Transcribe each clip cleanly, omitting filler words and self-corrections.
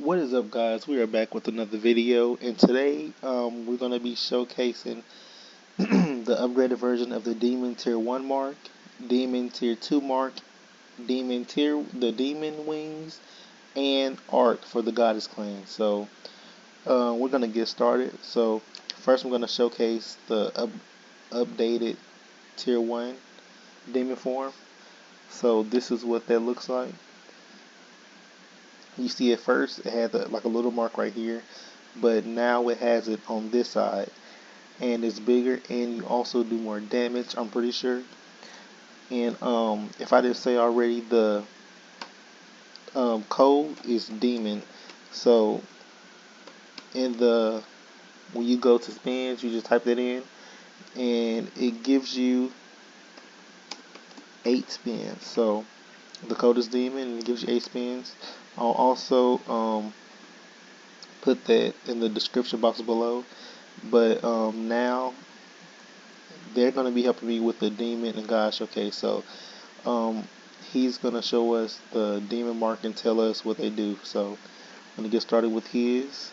What is up, guys? We are back with another video, and today we're going to be showcasing the upgraded version of the Demon Tier 1 mark, Demon Tier 2 mark, the Demon Wings, and Art for the Goddess Clan. So we're going to get started. So first I'm going to showcase the updated Tier 1 Demon form. So this is what that looks like. You see, at first it had like a little mark right here, but now it has it on this side, and it's bigger, and you also do more damage, I'm pretty sure. And if I didn't say already, the code is demon. So when you go to spins, you just type that in, and it gives you 8 spins. So the code is demon, and it gives you 8 spins. I'll also put that in the description box below. But now they're going to be helping me with the demon and god showcase. So he's going to show us the demon mark and tell us what they do. So I'm going to get started with his.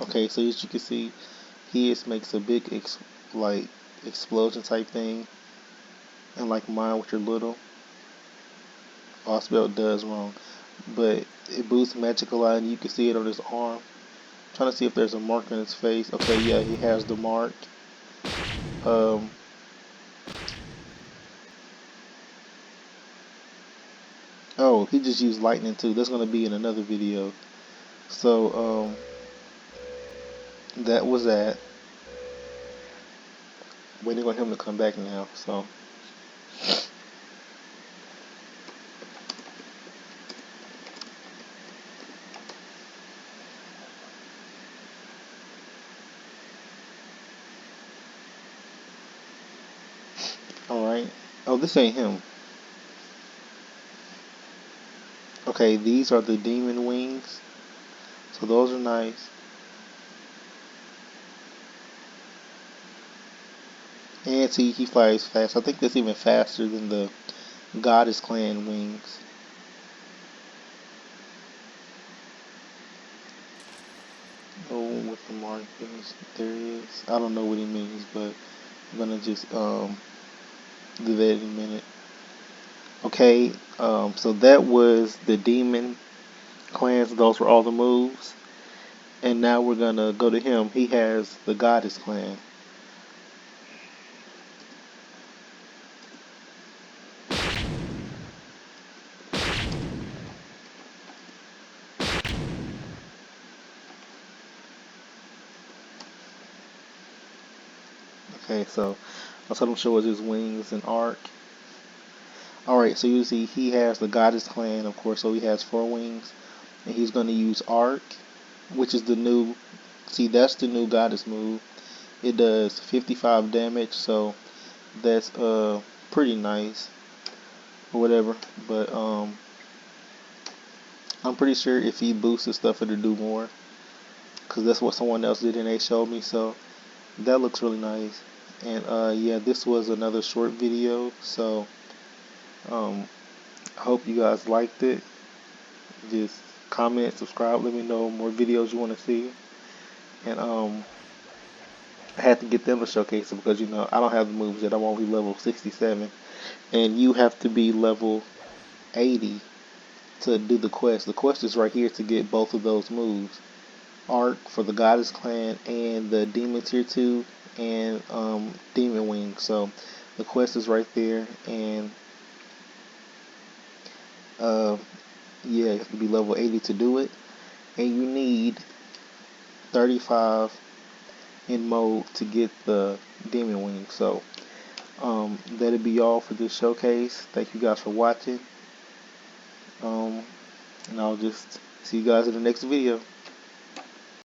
Okay, so as you can see, his makes a big explosion type thing, and like mine, which are little. Oh, I spelled does wrong, but it boosts magic a lot, and you can see it on his arm. I'm trying to see if there's a mark on his face. Okay, yeah, he has the mark. Oh, he just used lightning too. That's gonna be in another video. So that was that. Waiting on him to come back now. So all right. Oh, this ain't him. Okay, these are the demon wings. So those are nice. And see, he flies fast. I think that's even faster than the Goddess Clan wings. Oh, what the mark is? There he is. I don't know what he means, but I'm gonna just do that in a minute. Okay, so that was the demon clans. Those were all the moves. And now we're gonna go to him. He has the Goddess Clan. Okay, so I'll let him show us his wings and arc. Alright, so you see he has the Goddess Clan, of course, so he has 4 wings. And he's gonna use arc, which is the new, see, that's the new Goddess move. It does 55 damage, so that's pretty nice or whatever. But I'm pretty sure if he boosts his stuff, it'll do more, because that's what someone else did and they showed me. So that looks really nice. And yeah, this was another short video. So I hope you guys liked it. Just comment, subscribe, let me know more videos you want to see. And I had to get them to showcase it because I don't have the moves yet. I'm only level 67, and you have to be level 80 to do the quest. The quest is right here to get both of those moves: Arc for the Goddess Clan and the Demon Tier 2 and Demon Wing. So the quest is right there, and yeah, you have to be level 80 to do it, and you need 35 in mode to get the Demon Wing. So that'll be all for this showcase. Thank you guys for watching. And I'll just see you guys in the next video.